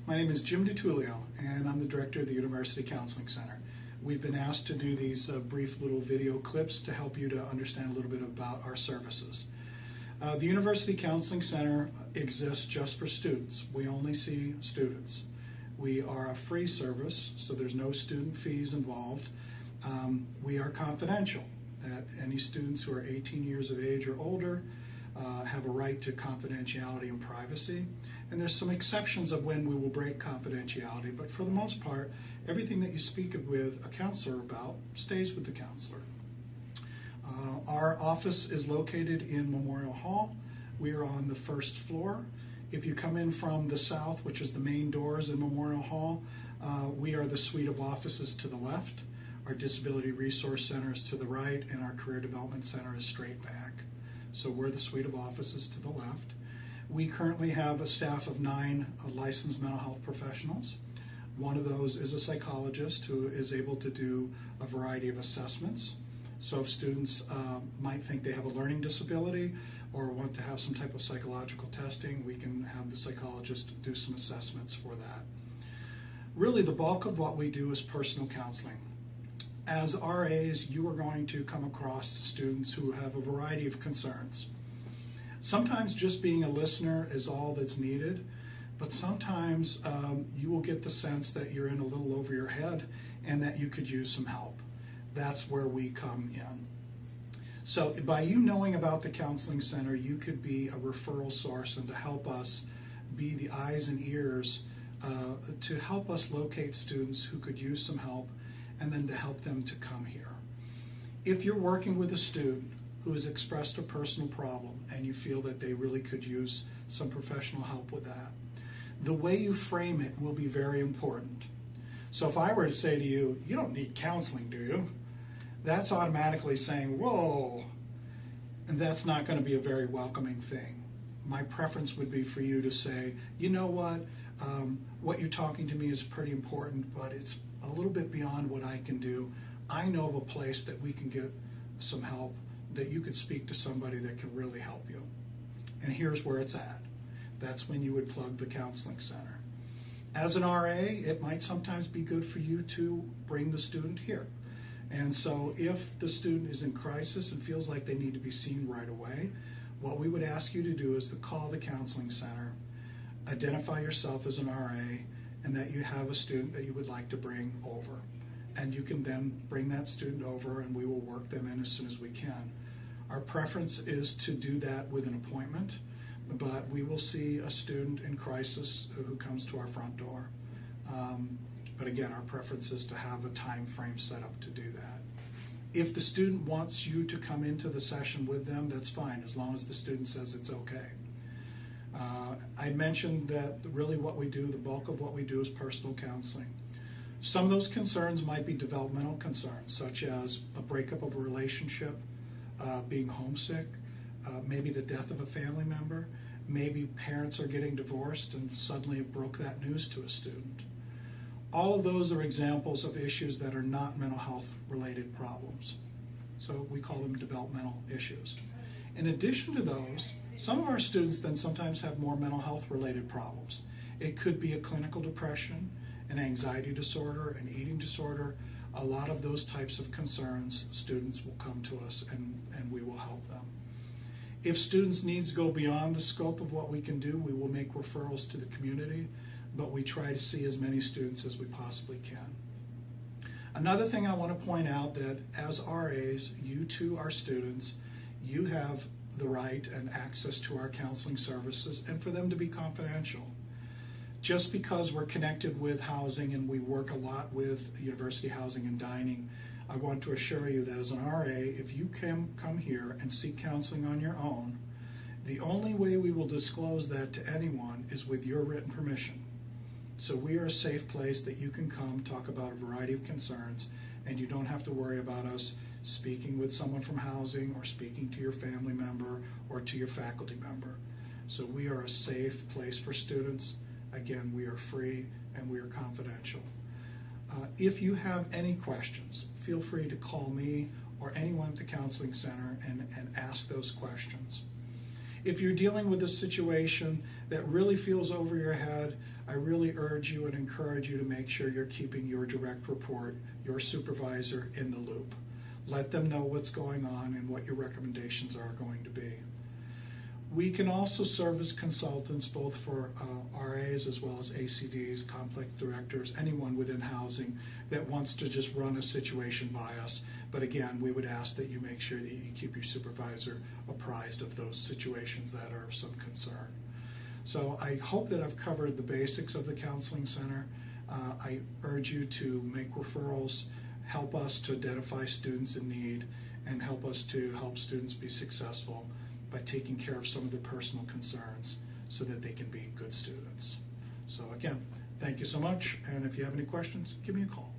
My name is Jim DiTullio, and I'm the director of the University Counseling Center. We've been asked to do these brief little video clips to help you to understand a little bit about our services. The University Counseling Center exists just for students. We only see students. We are a free service, so there's no student fees involved. We are confidential, that any students who are 18 years of age or older have a right to confidentiality and privacy. And there's some exceptions of when we will break confidentiality, but for the most part, everything that you speak with a counselor about stays with the counselor. Our office is located in Memorial Hall. We are on the first floor. If you come in from the south, which is the main doors in Memorial Hall, we are the suite of offices to the left. Our Disability Resource Center is to the right, and our Career Development Center is straight back. So we're the suite of offices to the left. We currently have a staff of 9 licensed mental health professionals. One of those is a psychologist who is able to do a variety of assessments. So if students might think they have a learning disability or want to have some type of psychological testing, we can have the psychologist do some assessments for that. Really, the bulk of what we do is personal counseling. As RAs, you are going to come across students who have a variety of concerns. Sometimes just being a listener is all that's needed, but sometimes you will get the sense that you're in a little over your head and that you could use some help. That's where we come in. So by you knowing about the Counseling Center, you could be a referral source and to help us be the eyes and ears to help us locate students who could use some help and then to help them to come here. If you're working with a student who has expressed a personal problem and you feel that they really could use some professional help with that, the way you frame it will be very important. So if I were to say to you, you don't need counseling, do you? That's automatically saying, whoa, and that's not going to be a very welcoming thing. My preference would be for you to say, you know what you're talking to me is pretty important, but it's a little bit beyond what I can do. I know of a place that we can get some help, that you could speak to somebody that can really help you. And here's where it's at. That's when you would plug the Counseling Center. As an RA, it might sometimes be good for you to bring the student here. And so if the student is in crisis and feels like they need to be seen right away, what we would ask you to do is to call the Counseling Center, identify yourself as an RA, and that you have a student that you would like to bring over. And you can then bring that student over and we will work them in as soon as we can. Our preference is to do that with an appointment, but we will see a student in crisis who comes to our front door. But again, our preference is to have a time frame set up to do that. If the student wants you to come into the session with them, that's fine, as long as the student says it's okay. I mentioned that really what we do, the bulk of what we do is personal counseling. Some of those concerns might be developmental concerns, such as a breakup of a relationship, being homesick, maybe the death of a family member, maybe parents are getting divorced and suddenly broke that news to a student. All of those are examples of issues that are not mental health related problems. So we call them developmental issues. In addition to those, some of our students then sometimes have more mental health related problems. It could be a clinical depression, an anxiety disorder, an eating disorder. A lot of those types of concerns, students will come to us and we will help them. If students' needs go beyond the scope of what we can do, we will make referrals to the community, but we try to see as many students as we possibly can. Another thing I want to point out, that as RAs, you too are students, you have the right and access to our counseling services and for them to be confidential. Just because we're connected with housing and we work a lot with University Housing and Dining, I want to assure you that as an RA, if you can come here and seek counseling on your own, the only way we will disclose that to anyone is with your written permission. So we are a safe place that you can come talk about a variety of concerns, and you don't have to worry about us speaking with someone from housing or speaking to your family member or to your faculty member. So we are a safe place for students. Again, we are free and we are confidential. If you have any questions, feel free to call me or anyone at the Counseling Center and ask those questions. If you're dealing with a situation that really feels over your head, I really urge you and encourage you to make sure you're keeping your direct report, your supervisor, in the loop. Let them know what's going on and what your recommendations are going to be. We can also serve as consultants both for RAs as well as ACDs, complex directors, anyone within housing that wants to just run a situation by us. But again, we would ask that you make sure that you keep your supervisor apprised of those situations that are of some concern. So I hope that I've covered the basics of the counseling center. I urge you to make referrals, help us to identify students in need, and help us to help students be successful by taking care of some of their personal concerns so that they can be good students. So again, thank you so much, and if you have any questions, give me a call.